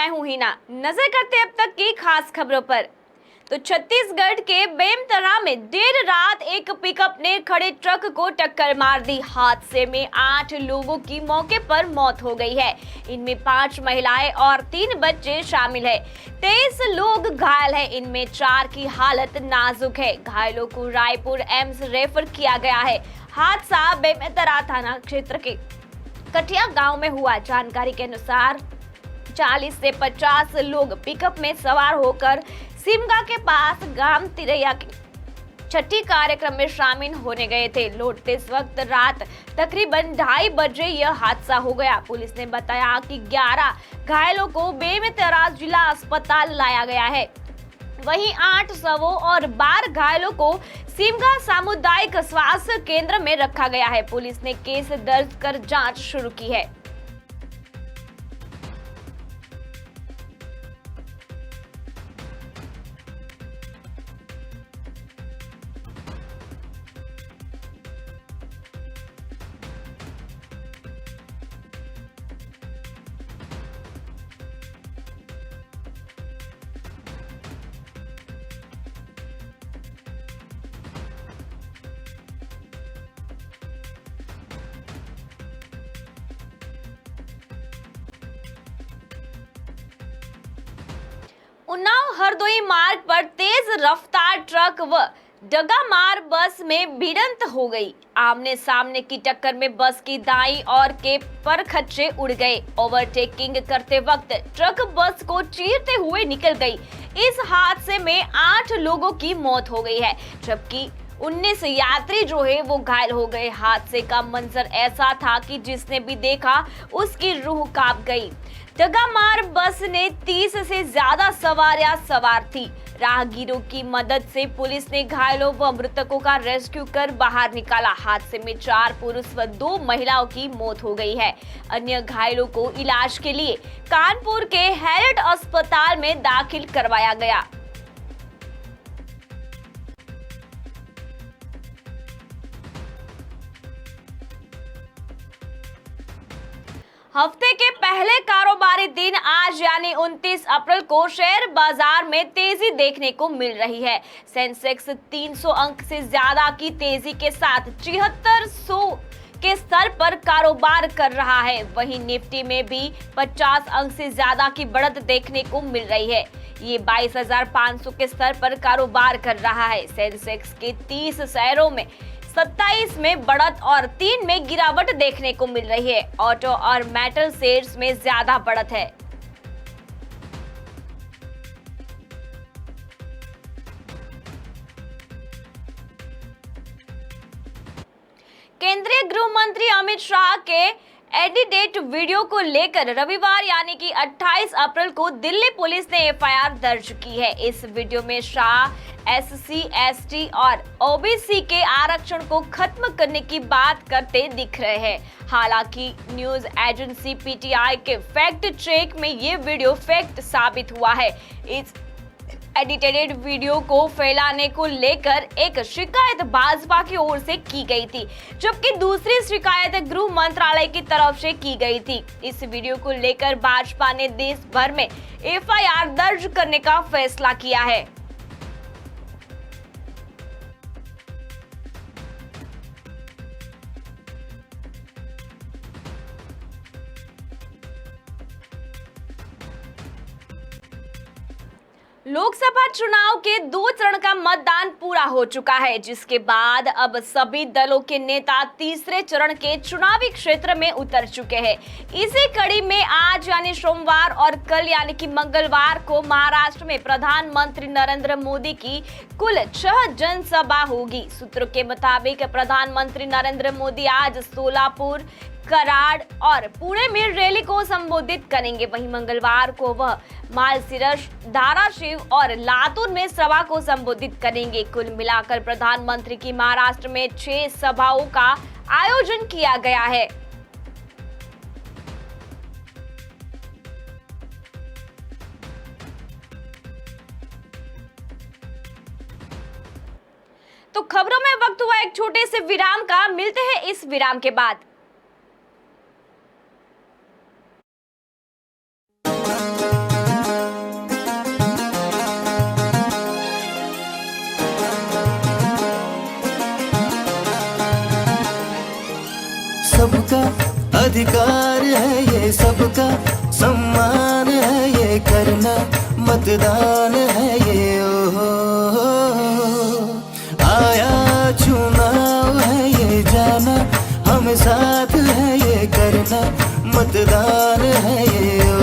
मैं हूं हिना। नजर करते अब तक की खास खबरों पर। तो छत्तीसगढ़ के बेमेतरा में देर रात एक पिकअप ने खड़े ट्रक को टक्कर मार दी। हादसे में 8 लोगों की मौके पर मौत हो गई है। इनमें 5 महिलाएं और 3 बच्चे शामिल हैं। 23 लोग घायल हैं। इनमें 4 की हालत नाजुक है। घायलों को रायपुर एम्स रेफर किया गया है। हादसा बेमेतरा थाना क्षेत्र के कटिया गांव में हुआ। जानकारी के अनुसार 40 से 50 लोग पिकअप में सवार होकर सिमगा के पास गांव तिरैया के छठी कार्यक्रम में शामिल होने गए थे। लौटते वक्त रात तकरीबन 2:30 बजे यह हादसा हो गया। पुलिस ने बताया कि 11 घायलों को बेमेतरा जिला अस्पताल लाया गया है। वहीं 8 शवों और 12 घायलों को सिमगा सामुदायिक स्वास्थ्य केंद्र में रखा गया है। पुलिस ने केस दर्ज कर जांच शुरू की है। उन्नाव हरदोई मार्ग पर तेज रफ्तार ट्रक व डगामार बस में भिड़ंत हो गई। आमने सामने की टक्कर में बस की दाईं ओर के परखच्चे उड़ गए। ओवरटेकिंग करते वक्त ट्रक बस को चीरते हुए निकल गई। इस हादसे में 8 लोगों की मौत हो गई है, जबकि 19 यात्री जो है वो घायल हो गए। हादसे का मंजर ऐसा था कि जिसने भी देखा उसकी रूह कांप गई। डगामार बस ने 30 से ज्यादा सवारियां सवार थी। राहगीरों की मदद से पुलिस ने घायलों व मृतकों का रेस्क्यू कर बाहर निकाला। हादसे में 4 पुरुष व 2 महिलाओं की मौत हो गई है। अन्य घायलों को इलाज के लिए कानपुर के हैरिट अस्पताल में दाखिल करवाया गया। हफ्ते के पहले कारोबारी दिन आज यानी 29 अप्रैल को शेयर बाजार में तेजी देखने को मिल रही है। सेंसेक्स 300 अंक से ज्यादा की तेजी के साथ 7300 के स्तर पर कारोबार कर रहा है। वहीं निफ्टी में भी 50 अंक से ज्यादा की बढ़त देखने को मिल रही है। ये 22,500 के स्तर पर कारोबार कर रहा है। सेंसेक्स के 30 शेयरों में 27 में बढ़त और 3 में गिरावट देखने को मिल रही है। ऑटो और मेटल शेयर्स में ज्यादा बढ़त है। केंद्रीय गृह मंत्री अमित शाह के एडिटेड वीडियो को लेकर रविवार यानी कि 28 अप्रैल को दिल्ली पुलिस ने एफआईआर दर्ज की है। इस वीडियो में शाह SC, ST और OBC के आरक्षण को खत्म करने की बात करते दिख रहे हैं। हालांकि न्यूज एजेंसी PTI के फैक्ट चेक में ये वीडियो फैक्ट साबित हुआ है। इस एडिटेड वीडियो को फैलाने को लेकर एक शिकायत भाजपा की ओर से की गई थी, जबकि दूसरी शिकायत गृह मंत्रालय की तरफ से की गई थी। इस वीडियो को लेकर भाजपा ने देश भर में एफआईआर दर्ज करने का फैसला किया है। लोकसभा चुनाव के 2 चरण का मतदान पूरा हो चुका है, जिसके बाद अब सभी दलों के नेता तीसरे चरण के चुनावी क्षेत्र में उतर चुके हैं। इसी कड़ी में आज यानी सोमवार और कल यानी कि मंगलवार को महाराष्ट्र में प्रधानमंत्री नरेंद्र मोदी की कुल 6 जनसभा होगी। सूत्रों के मुताबिक प्रधानमंत्री नरेंद्र मोदी आज सोलापुर, कराड़ और पुणे में रैली को संबोधित करेंगे। वहीं मंगलवार को वह मालसीरस, धाराशिव और लातूर में सभा को संबोधित करेंगे। कुल मिलाकर प्रधानमंत्री की महाराष्ट्र में 6 सभाओं का आयोजन किया गया है। तो खबरों में वक्त हुआ एक छोटे से विराम का। मिलते हैं इस विराम के बाद। अधिकार है ये सबका, सम्मान है ये करना, मतदान है ये ओ आया चुनाव है ये जाना, हम साथ है ये करना, मतदान है ये ओ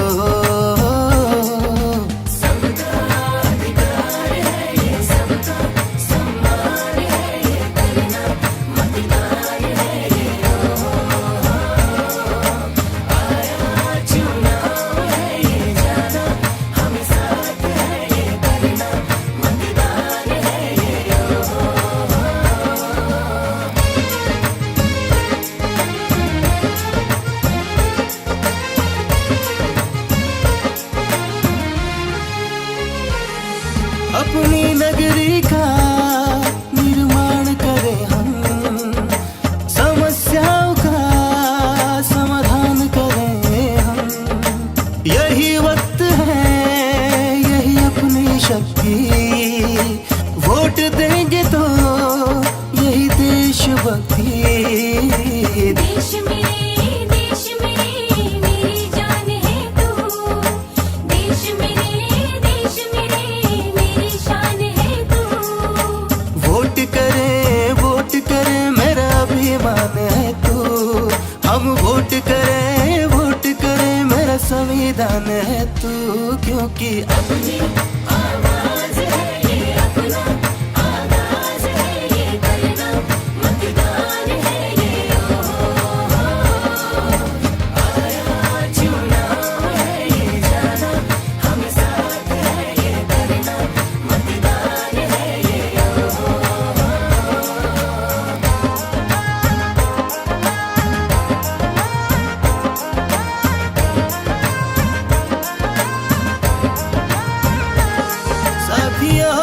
अपनी नगरी का निर्माण करें हम, समस्याओं का समाधान करें हम। यही वक्त है, यही अपनी शक्ति, वोट देंगे तो यही देशभक्ति। देश मेरी मेरी जान है तू, देश मेरे मेरी शान है तू। वोट करें मेरा अभिमान है तू, हम वोट करें मेरा संविधान है तू, क्योंकि अपनी आवाज है ये, अपना आगाज है ये करना, मतदान है ये आया चुनाव है ये जाना, हम साथ है ये करना, मतदान है ये साथियों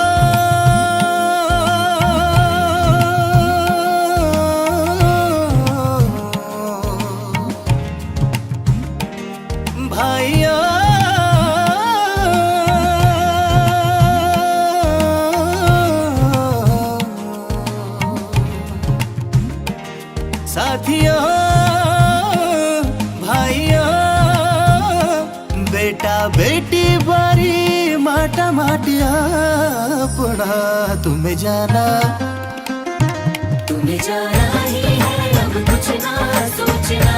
भाइयों साथियों भाइयों, बेटा बेटी बारी माटा माटिया पुणा तुम्हें जाना ही है, अब कुछ ना सोचना,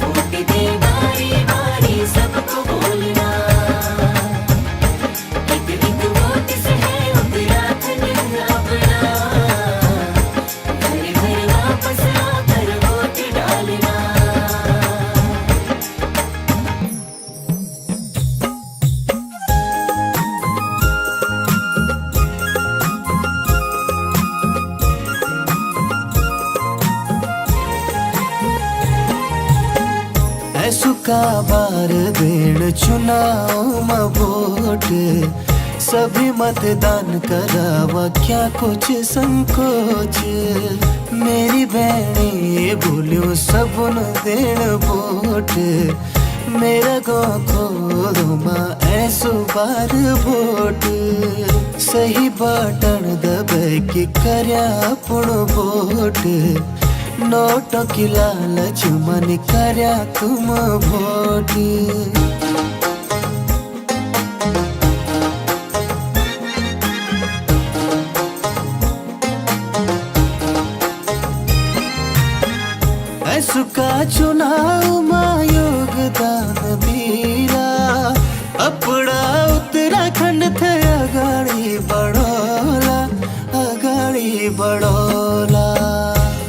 वोट दे बारी बारी सबको बोलना, एक एक वोट से है उत्तराखंड अपना, घर घर वापस आकर वोट डालना। सुका बार देण चुनाव में वोट, सभी मतदान करावा क्या कुछ संकोच। मेरी बहनी बोलियो सबन देण वोट, मेरा गाँव खोदो माँ ऐसो बार वोट। सही बटन दबे के कर्या पुण वोट, नोटों की लालच मन कर्या तुम वोट। ऐसुका चुनाव में योगदान दीरा, अपना उत्तराखंड थे अगाड़ी बढ़ोला।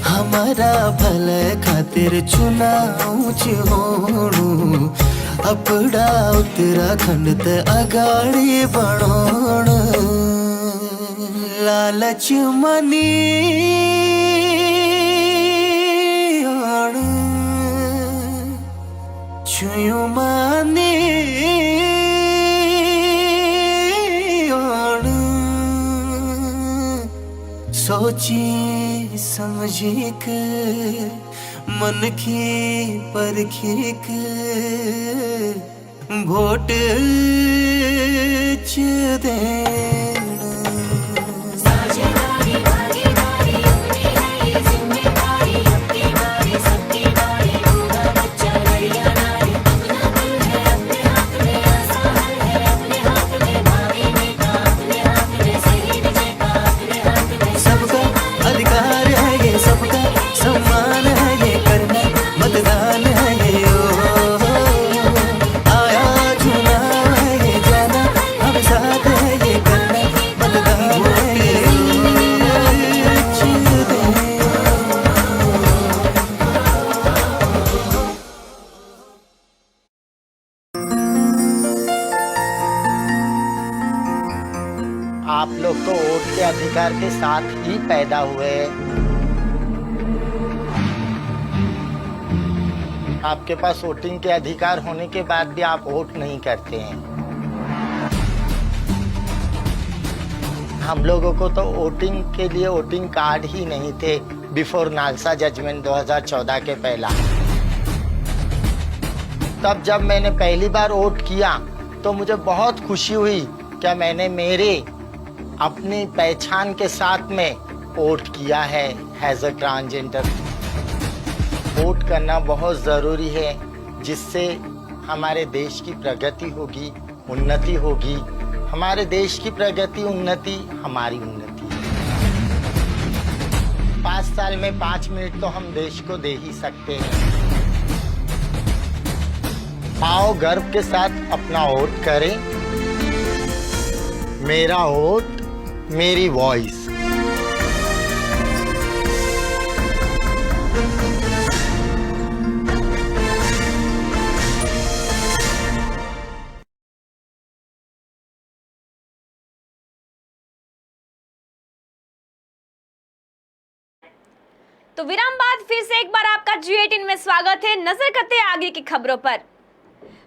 हमारा भले खातिर चुनाव होणु, अपना उत्तराखंड ते अगाड़ी बढ़ोण। लालच मनी छुयु मानी सोची समझी के मन की परखी के वोट च देना। साझेदारी भागीदारी अपनी है ये जिम्मेदारी, अपनी बारी सबकी बारी। आप लोग तो वोट के अधिकार के साथ ही पैदा हुए हैं। आपके पास वोटिंग के अधिकार होने के बाद भी आप वोट नहीं करते हैं। हम लोगों को तो वोटिंग के लिए वोटिंग कार्ड ही नहीं थे बिफोर नालसा जजमेंट 2014 के पहला। तब जब मैंने पहली बार वोट किया तो मुझे बहुत खुशी हुई कि मैंने मेरे अपनी पहचान के साथ में वोट किया है एज अ ट्रांसजेंडर। वोट करना बहुत ज़रूरी है, जिससे हमारे देश की प्रगति होगी, उन्नति होगी। हमारे देश की प्रगति उन्नति हमारी उन्नति है। 5 साल में 5 मिनट तो हम देश को दे ही सकते हैं। आओ गर्व के साथ अपना वोट करें। मेरा वोट, मेरी वॉइस। तो विराम बाद फिर से एक बार आपका G18 में स्वागत है। नजर करते हैं आगे की खबरों पर।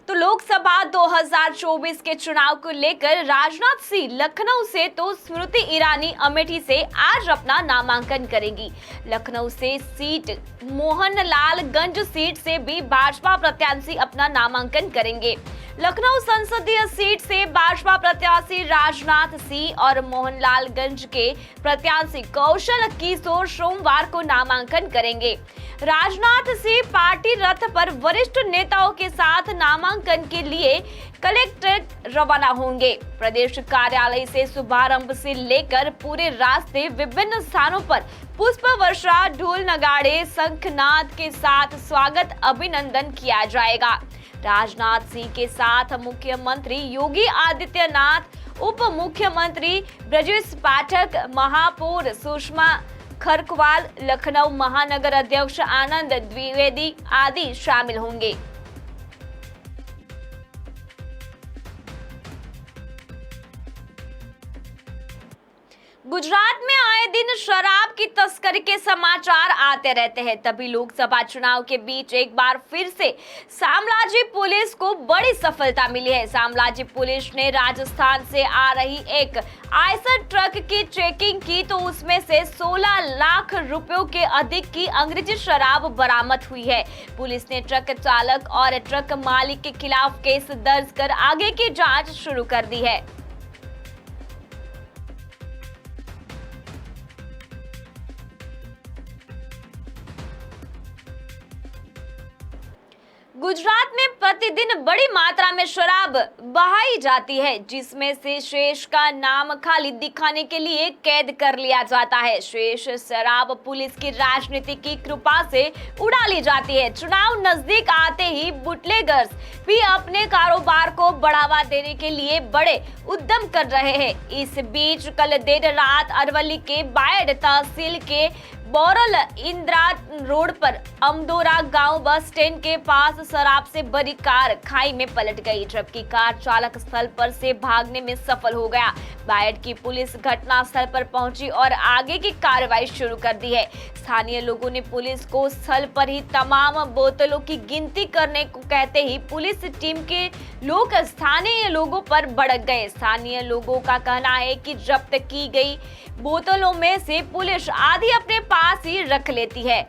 तो लोकसभा 2024 के चुनाव को लेकर राजनाथ सिंह लखनऊ से तो स्मृति ईरानी अमेठी से आज अपना नामांकन करेंगी। लखनऊ से सीट मोहनलालगंज सीट से भी भाजपा प्रत्याशी अपना नामांकन करेंगे। लखनऊ संसदीय सीट से भाजपा प्रत्याशी राजनाथ सिंह और मोहनलालगंज के प्रत्याशी कौशल किशोर सोमवार को नामांकन करेंगे। राजनाथ सिंह पार्टी रथ पर वरिष्ठ नेताओं के साथ नामांकन के लिए कलेक्ट्रेट रवाना होंगे। प्रदेश कार्यालय से शुभारंभ से लेकर पूरे रास्ते विभिन्न स्थानों पर पुष्प वर्षा, ढोल नगाड़े, शंखनाद के साथ स्वागत अभिनंदन किया जाएगा। राजनाथ सिंह के साथ मुख्यमंत्री योगी आदित्यनाथ, उप मुख्यमंत्री ब्रजेश पाठक, महापौर सुषमा खरकवाल, लखनऊ महानगर अध्यक्ष आनंद द्विवेदी आदि शामिल होंगे। गुजरात में आए दिन शराब की तस्करी के समाचार आते रहते हैं। तभी लोकसभा चुनाव के बीच एक बार फिर से शामलाजी पुलिस को बड़ी सफलता मिली है। शामलाजी पुलिस ने राजस्थान से आ रही एक आयशर ट्रक की चेकिंग की तो उसमें से 16 लाख रुपयों के अधिक की अंग्रेजी शराब बरामद हुई है। पुलिस ने ट्रक चालक और ट्रक मालिक के खिलाफ केस दर्ज कर आगे की जांच शुरू कर दी है। गुजरात में प्रतिदिन बड़ी मात्रा में शराब बहाई जाती है, जिसमें से शेष का नाम खाली दिखाने के लिए कैद कर लिया जाता है। शेष शराब पुलिस की राजनीति की कृपा से उड़ा ली जाती है। चुनाव नजदीक आते ही बुटलेगर्स भी अपने कारोबार को बढ़ावा देने के लिए बड़े उद्यम कर रहे हैं। इस बीच कल देर रात अरवली के बायड तहसील के बोरल इंदिरा रोड पर अमदोरा गांव बस स्टैंड के पास शराब से भरी कार खाई में पलट गई, जबकि कार चालक स्थल पर से भागने में सफल हो गया। बायड की पुलिस घटनास्थल पर पहुंची और आगे की कार्रवाई शुरू कर दी है। स्थानीय लोगों ने पुलिस को स्थल पर ही तमाम बोतलों की गिनती करने को कहते ही पुलिस टीम के लोग स्थानीय लोगों पर भड़क गए। स्थानीय लोगों का कहना है कि जब्त की गई बोतलों में से पुलिस आधी अपने पास ही रख लेती है।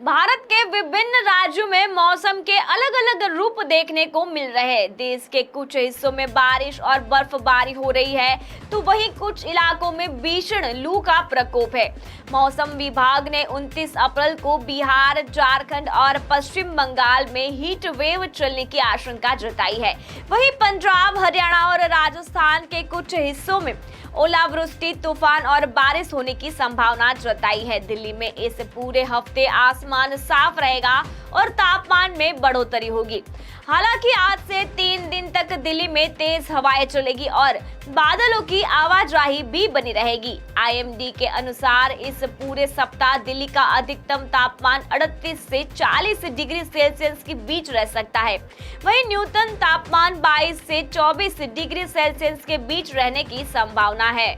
भारत के विभिन्न राज्यों में मौसम के अलग अलग रूप देखने को मिल रहे हैं। देश के कुछ हिस्सों में बारिश और बर्फबारी हो रही है तो वहीं कुछ इलाकों में भीषण लू का प्रकोप है। मौसम विभाग ने 29 अप्रैल को बिहार, झारखंड और पश्चिम बंगाल में हीट वेव चलने की आशंका जताई है। वहीं पंजाब, हरियाणा और राजस्थान के कुछ हिस्सों में ओलावृष्टि, तूफान और बारिश होने की संभावना जताई है। दिल्ली में इस पूरे हफ्ते आसमान साफ रहेगा और तापमान में बढ़ोतरी होगी। हालांकि आज से 3 दिन तक दिल्ली में तेज हवाएं चलेगी और बादलों की आवाजाही भी बनी रहेगी। IMD के अनुसार इस पूरे सप्ताह दिल्ली का अधिकतम तापमान 38 से 40 डिग्री सेल्सियस के बीच रह सकता है। वहीं न्यूनतम तापमान 22 से 24 डिग्री सेल्सियस के बीच रहने की संभावना है।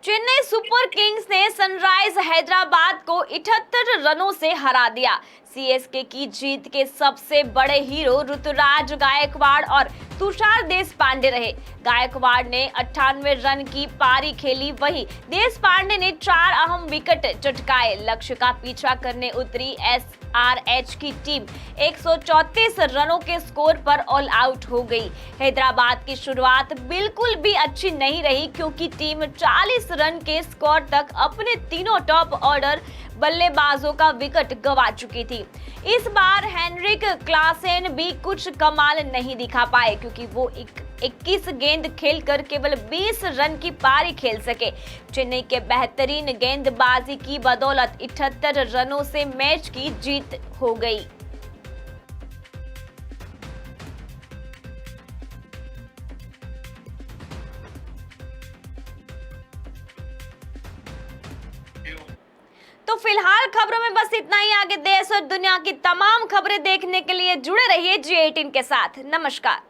चेन्नई सुपर किंग्स ने सनराइज हैदराबाद को 78 रनों से हरा दिया। CSK की जीत के सबसे बड़े हीरो ऋतुराज गायकवाड़ और तुषार देशपांडे रहे। गायकवाड़ ने 98 रन की पारी खेली, वहीं देशपांडे ने 4 अहम विकेट चटकाए। लक्ष्य का पीछा करने उतरी SRH की टीम 134 रनों के स्कोर पर ऑल आउट हो गई। हैदराबाद की शुरुआत बिल्कुल भी अच्छी नहीं रही क्योंकि टीम 40 रन के स्कोर तक अपने तीनों टॉप ऑर्डर बल्लेबाजों का विकेट गंवा चुकी थी। इस बार हेनरिक क्लासेन भी कुछ कमाल नहीं दिखा पाए क्योंकि वो 21 गेंद खेलकर केवल 20 रन की पारी खेल सके। चेन्नई के बेहतरीन गेंदबाजी की बदौलत 78 रनों से मैच की जीत हो गई। तो फिलहाल खबरों में बस इतना ही। आगे देश और दुनिया की तमाम खबरें देखने के लिए जुड़े रहिए G18 के साथ। नमस्कार।